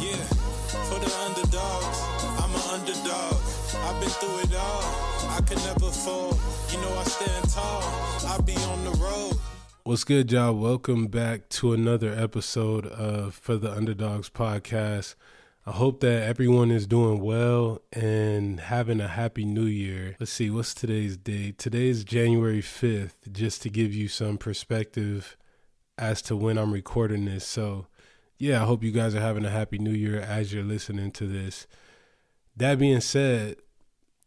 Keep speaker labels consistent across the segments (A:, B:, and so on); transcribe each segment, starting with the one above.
A: Yeah, for the underdogs, I'm an underdog. I've been through it all, I can never fall. You know I stand tall, I be on the road. What's good, y'all? Welcome back to another episode of For the Underdogs podcast. I hope that everyone is doing well and having a happy new year. Let's see, what's today's date? Today's January 5th, just to give you some perspective as to when I'm recording this. So yeah, I hope you guys are having a happy new year as you're listening to this. That being said,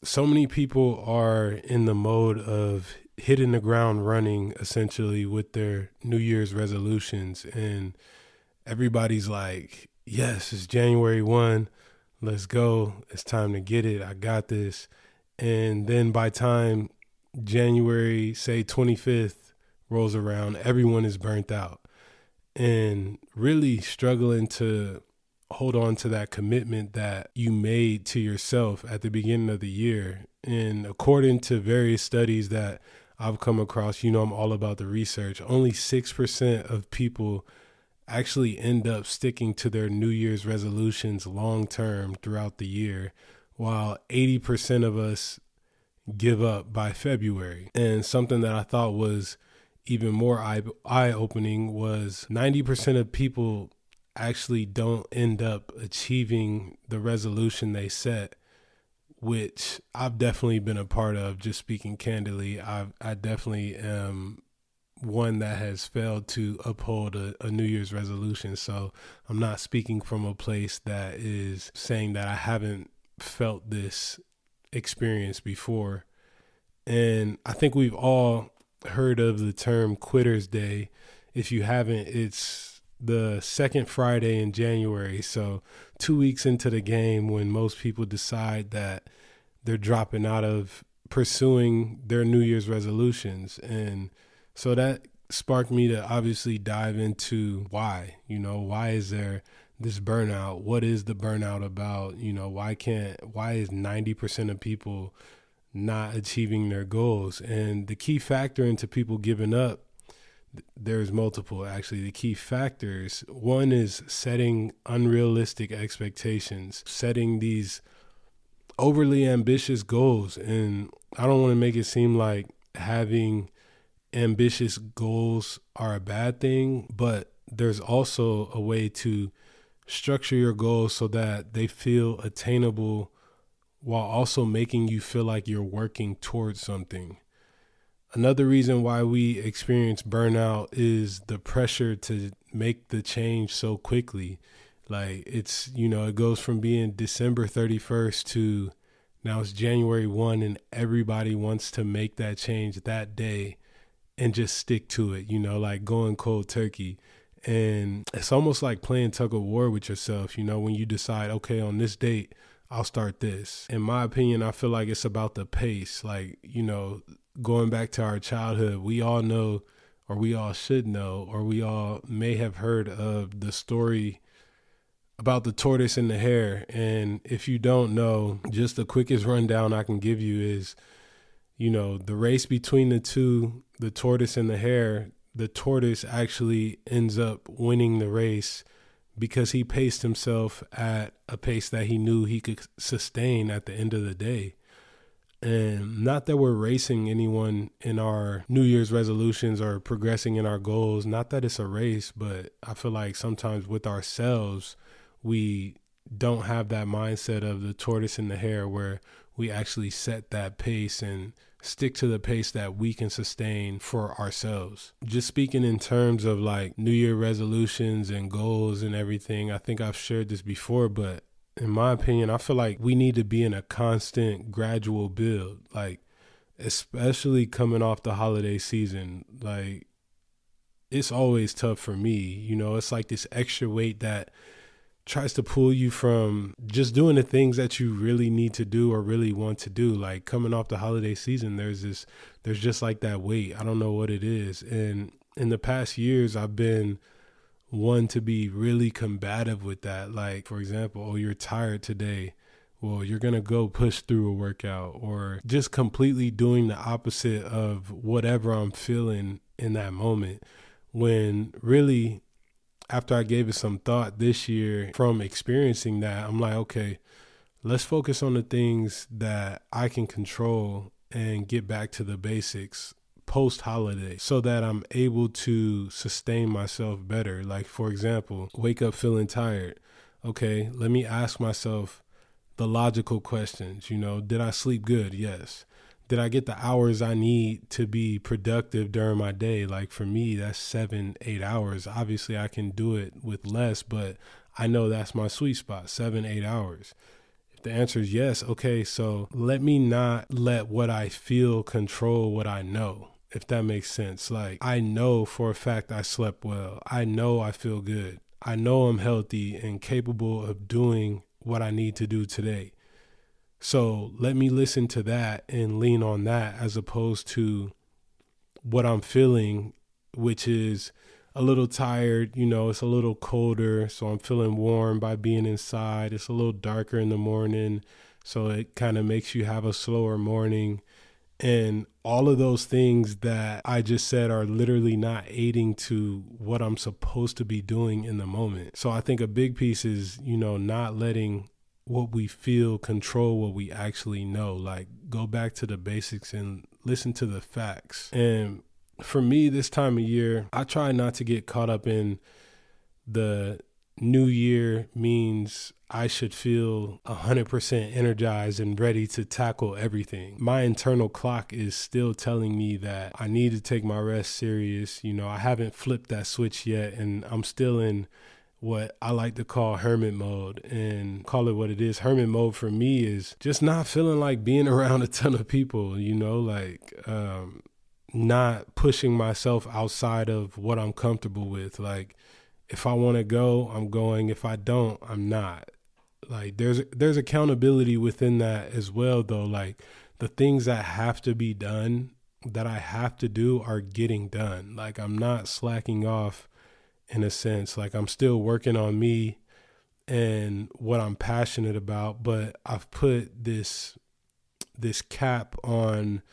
A: so many people are in the mode of hitting the ground running essentially with their New Year's resolutions. And everybody's like, yes, it's January 1. Let's go. It's time to get it. I got this. And then by time January, say 25th rolls around, everyone is burnt out and really struggling to hold on to that commitment that you made to yourself at the beginning of the year. And according to various studies that I've come across, you know, I'm all about the research, only 6% of people actually end up sticking to their New Year's resolutions long term throughout the year, while 80% of us give up by February. And something that I thought was even more eye-opening was 90% of people actually don't end up achieving the resolution they set, which I've definitely been a part of. Just speaking candidly, I definitely am one that has failed to uphold a New Year's resolution. So I'm not speaking from a place that is saying that I haven't felt this experience before. And I think we've all heard of the term Quitter's Day. If you haven't, it's the second Friday in January. So 2 weeks into the game, when most people decide that they're dropping out of pursuing their New Year's resolutions. And so that sparked me to obviously dive into why is there this burnout? What is the burnout about? You know, why is 90% of people not achieving their goals? And the key factor into people giving up, there's multiple actually. The key factors, one is setting unrealistic expectations, setting these overly ambitious goals. And I don't want to make it seem like having ambitious goals are a bad thing, but there's also a way to structure your goals so that they feel attainable while also making you feel like you're working towards something. Another reason why we experience burnout is the pressure to make the change so quickly. Like it's, it goes from being December 31st to now it's January 1 and everybody wants to make that change that day and just stick to it, like going cold turkey. And it's almost like playing tug of war with yourself, when you decide, okay, on this date, I'll start this. In my opinion, I feel like it's about the pace. Like, going back to our childhood, we all know, or we all should know, or we all may have heard of the story about the tortoise and the hare. And if you don't know, just the quickest rundown I can give you is, the race between the two, the tortoise and the hare, the tortoise actually ends up winning the race because he paced himself at a pace that he knew he could sustain at the end of the day. And not that we're racing anyone in our New Year's resolutions or progressing in our goals, not that it's a race, but I feel like sometimes with ourselves, we don't have that mindset of the tortoise and the hare where we actually set that pace and stick to the pace that we can sustain for ourselves. Just speaking in terms of like New Year resolutions and goals and everything, I think I've shared this before, but in my opinion, I feel like we need to be in a constant gradual build, like especially coming off the holiday season. Like it's always tough for me, it's like this extra weight that tries to pull you from just doing the things that you really need to do or really want to do. Like coming off the holiday season, there's just like that weight. I don't know what it is. And in the past years, I've been one to be really combative with that. Like, for example, oh, you're tired today. Well, you're going to go push through a workout, or just completely doing the opposite of whatever I'm feeling in that moment. When really after I gave it some thought this year from experiencing that, I'm like, okay, let's focus on the things that I can control and get back to the basics post-holiday so that I'm able to sustain myself better. Like, for example, wake up feeling tired. Okay, let me ask myself the logical questions. Did I sleep good? Yes. Did I get the hours I need to be productive during my day? Like for me, that's 7-8 hours. Obviously, I can do it with less, but I know that's my sweet spot, 7-8 hours. If the answer is yes, okay, so let me not let what I feel control what I know, if that makes sense. Like, I know for a fact I slept well. I know I feel good. I know I'm healthy and capable of doing what I need to do today. So let me listen to that and lean on that as opposed to what I'm feeling, which is a little tired. It's a little colder, so I'm feeling warm by being inside. It's a little darker in the morning, so it kind of makes you have a slower morning. And all of those things that I just said are literally not aiding to what I'm supposed to be doing in the moment. So I think a big piece is, not letting what we feel control what we actually know. Like, go back to the basics and listen to the facts. And for me, this time of year, I try not to get caught up in the new year means I should feel 100% energized and ready to tackle everything. My internal clock is still telling me that I need to take my rest serious. I haven't flipped that switch yet, and I'm still in what I like to call hermit mode, and call it what it is. Hermit mode for me is just not feeling like being around a ton of people, not pushing myself outside of what I'm comfortable with. Like, if I want to go, I'm going. If I don't, I'm not. Like, there's accountability within that as well, though. Like, the things that have to be done, that I have to do, are getting done. Like, I'm not slacking off in a sense. Like, I'm still working on me and what I'm passionate about, but I've put this cap on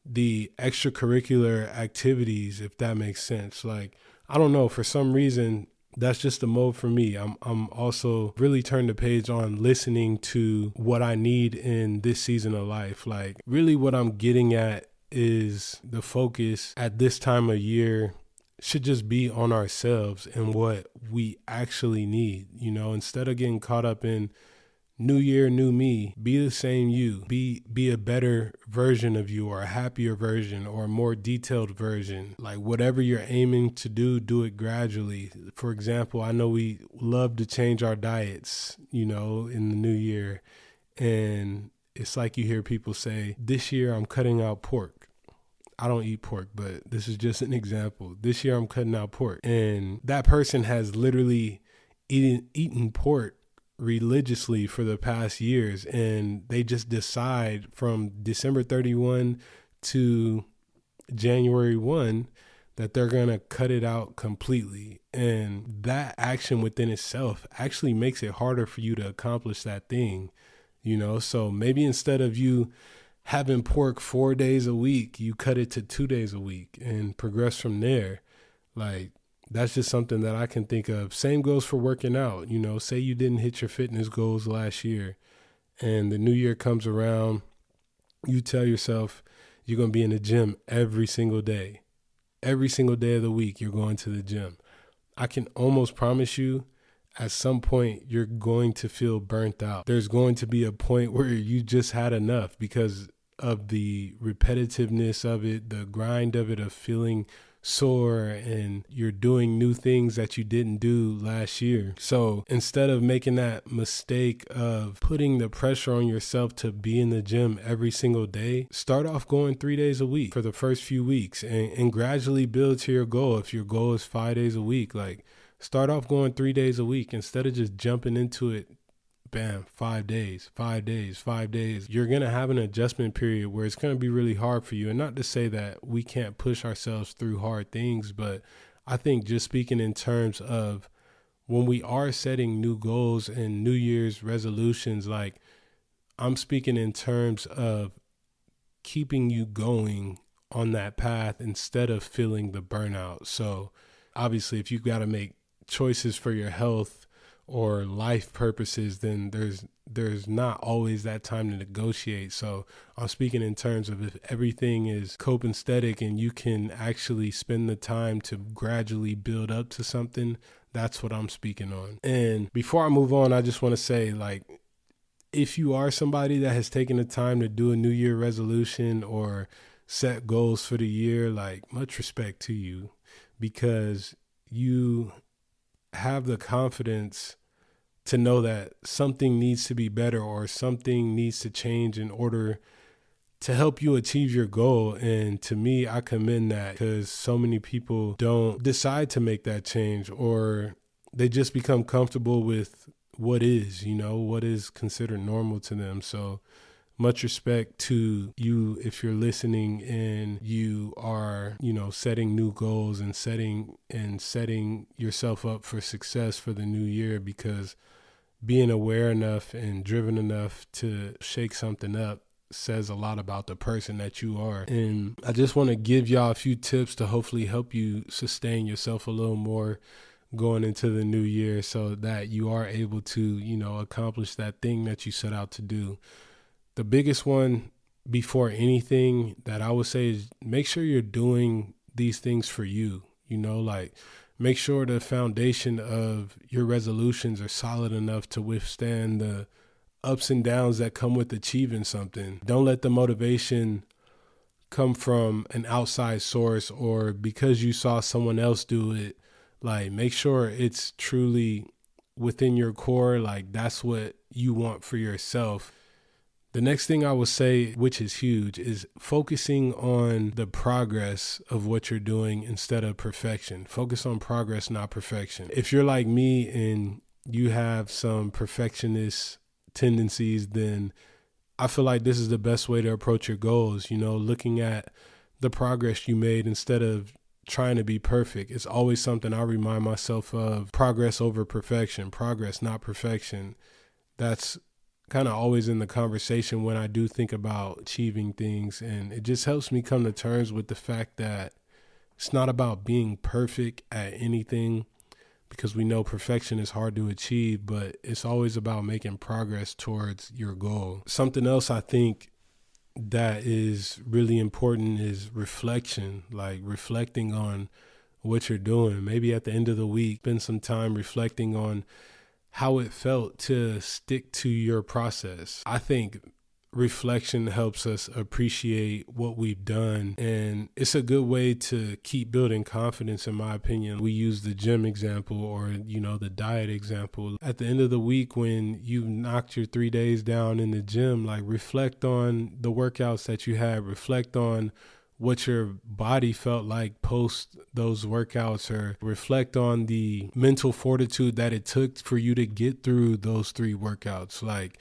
A: the extracurricular activities, if that makes sense. Like, I don't know, for some reason, that's just the mode for me. I'm also really turned the page on listening to what I need in this season of life. Like, really what I'm getting at is the focus at this time of year should just be on ourselves and what we actually need. Instead of getting caught up in new year, new me, be the same you, be a better version of you, or a happier version, or a more detailed version. Like, whatever you're aiming to do it gradually. For example, I know we love to change our diets, in the new year. And it's like you hear people say, this year I'm cutting out pork. I don't eat pork, but this is just an example. This year I'm cutting out pork. And that person has literally eaten pork religiously for the past years, and they just decide from December 31 to January 1 that they're going to cut it out completely. And that action within itself actually makes it harder for you to accomplish that thing, So maybe instead of you having pork 4 days a week, you cut it to 2 days a week and progress from there. Like, that's just something that I can think of. Same goes for working out. Say you didn't hit your fitness goals last year, and the new year comes around, you tell yourself you're going to be in the gym every single day. Every single day of the week, you're going to the gym. I can almost promise you, at some point, you're going to feel burnt out. There's going to be a point where you just had enough because of the repetitiveness of it, the grind of it, of feeling sore, and you're doing new things that you didn't do last year. So instead of making that mistake of putting the pressure on yourself to be in the gym every single day, start off going 3 days a week for the first few weeks and gradually build to your goal. If your goal is 5 days a week, like, start off going 3 days a week instead of just jumping into it. Bam, 5 days. You're going to have an adjustment period where it's going to be really hard for you. And not to say that we can't push ourselves through hard things, but I think just speaking in terms of when we are setting new goals and New Year's resolutions, like, I'm speaking in terms of keeping you going on that path instead of feeling the burnout. So obviously, if you've got to make choices for your health or life purposes, then there's not always that time to negotiate. So I'm speaking in terms of if everything is copacetic and you can actually spend the time to gradually build up to something, that's what I'm speaking on. And before I move on, I just want to say, like, if you are somebody that has taken the time to do a New Year resolution or set goals for the year, like, much respect to you, because you have the confidence to know that something needs to be better or something needs to change in order to help you achieve your goal. And to me, I commend that, because so many people don't decide to make that change, or they just become comfortable with what is, what is considered normal to them. So much respect to you if you're listening and you are, setting new goals and setting yourself up for success for the new year, because being aware enough and driven enough to shake something up says a lot about the person that you are. And I just want to give y'all a few tips to hopefully help you sustain yourself a little more going into the new year, so that you are able to, accomplish that thing that you set out to do. The biggest one before anything that I would say is make sure you're doing these things for you, make sure the foundation of your resolutions are solid enough to withstand the ups and downs that come with achieving something. Don't let the motivation come from an outside source or because you saw someone else do it. Like, make sure it's truly within your core, like that's what you want for yourself. The next thing I would say, which is huge, is focusing on the progress of what you're doing instead of perfection. Focus on progress, not perfection. If you're like me and you have some perfectionist tendencies, then I feel like this is the best way to approach your goals, looking at the progress you made instead of trying to be perfect. It's always something I remind myself of: progress over perfection, progress, not perfection. That's kind of always in the conversation when I do think about achieving things. And it just helps me come to terms with the fact that it's not about being perfect at anything, because we know perfection is hard to achieve, but it's always about making progress towards your goal. Something else I think that is really important is reflection, like reflecting on what you're doing. Maybe at the end of the week, spend some time reflecting on how it felt to stick to your process. I think reflection helps us appreciate what we've done, and it's a good way to keep building confidence, in my opinion. We use the gym example or, the diet example. At the end of the week, when you knocked your 3 days down in the gym, like, reflect on the workouts that you had, reflect on what your body felt like post those workouts, or reflect on the mental fortitude that it took for you to get through those 3 workouts. Like,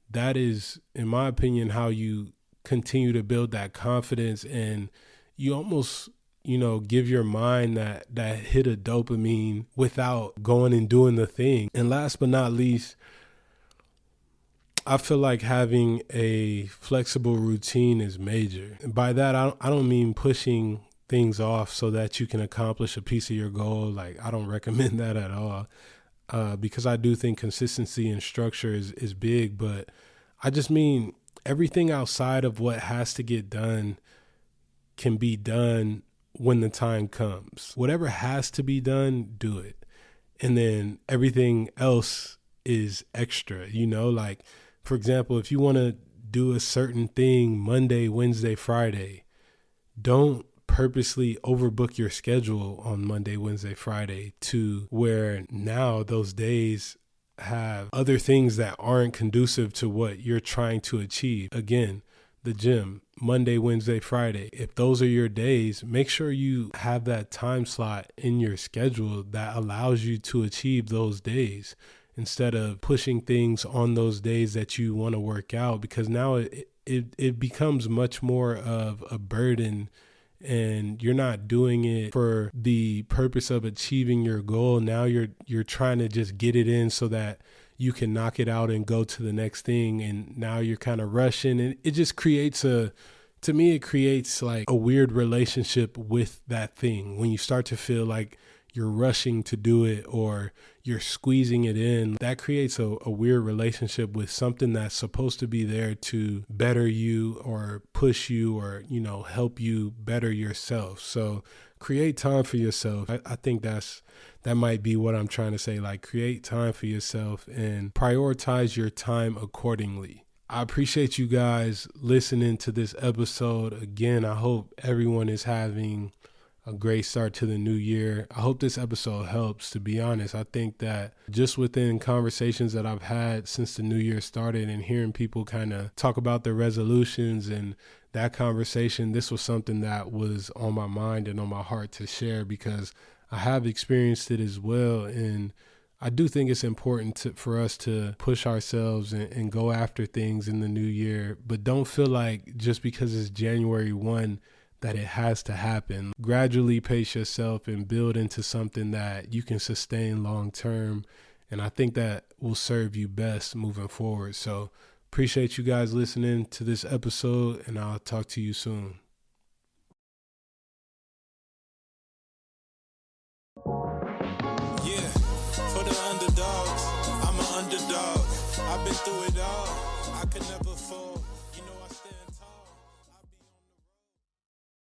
A: that is, in my opinion, how you continue to build that confidence, and you almost, give your mind that hit of dopamine without going and doing the thing. And last but not least, I feel like having a flexible routine is major. And by that, I don't mean pushing things off so that you can accomplish a piece of your goal. Like, I don't recommend that at all. Because I do think consistency and structure is big, but I just mean everything outside of what has to get done can be done when the time comes. Whatever has to be done, do it. And then everything else is extra, like, for example, if you want to do a certain thing Monday, Wednesday, Friday, don't purposely overbook your schedule on Monday, Wednesday, Friday to where now those days have other things that aren't conducive to what you're trying to achieve. Again, the gym, Monday, Wednesday, Friday. If those are your days, make sure you have that time slot in your schedule that allows you to achieve those days, instead of pushing things on those days that you want to work out, because now it becomes much more of a burden, and you're not doing it for the purpose of achieving your goal. Now you're trying to just get it in so that you can knock it out and go to the next thing, and now you're kind of rushing, and it just creates it creates like a weird relationship with that thing when you start to feel like you're rushing to do it or you're squeezing it in. That creates a weird relationship with something that's supposed to be there to better you or push you or, help you better yourself. So create time for yourself. I think that might be what I'm trying to say. Like, create time for yourself and prioritize your time accordingly. I appreciate you guys listening to this episode. Again, I hope everyone is having a great start to the new year. I hope this episode helps. To be honest, I think that just within conversations that I've had since the new year started and hearing people kind of talk about their resolutions and that conversation, this was something that was on my mind and on my heart to share because I have experienced it as well. And I do think it's important for us to push ourselves and go after things in the new year, but don't feel like just because it's January 1 that it has to happen. Gradually pace yourself and build into something that you can sustain long term. And I think that will serve you best moving forward. So appreciate you guys listening to this episode, and I'll talk to you soon. Underdog. I've been through it all. I could never fall.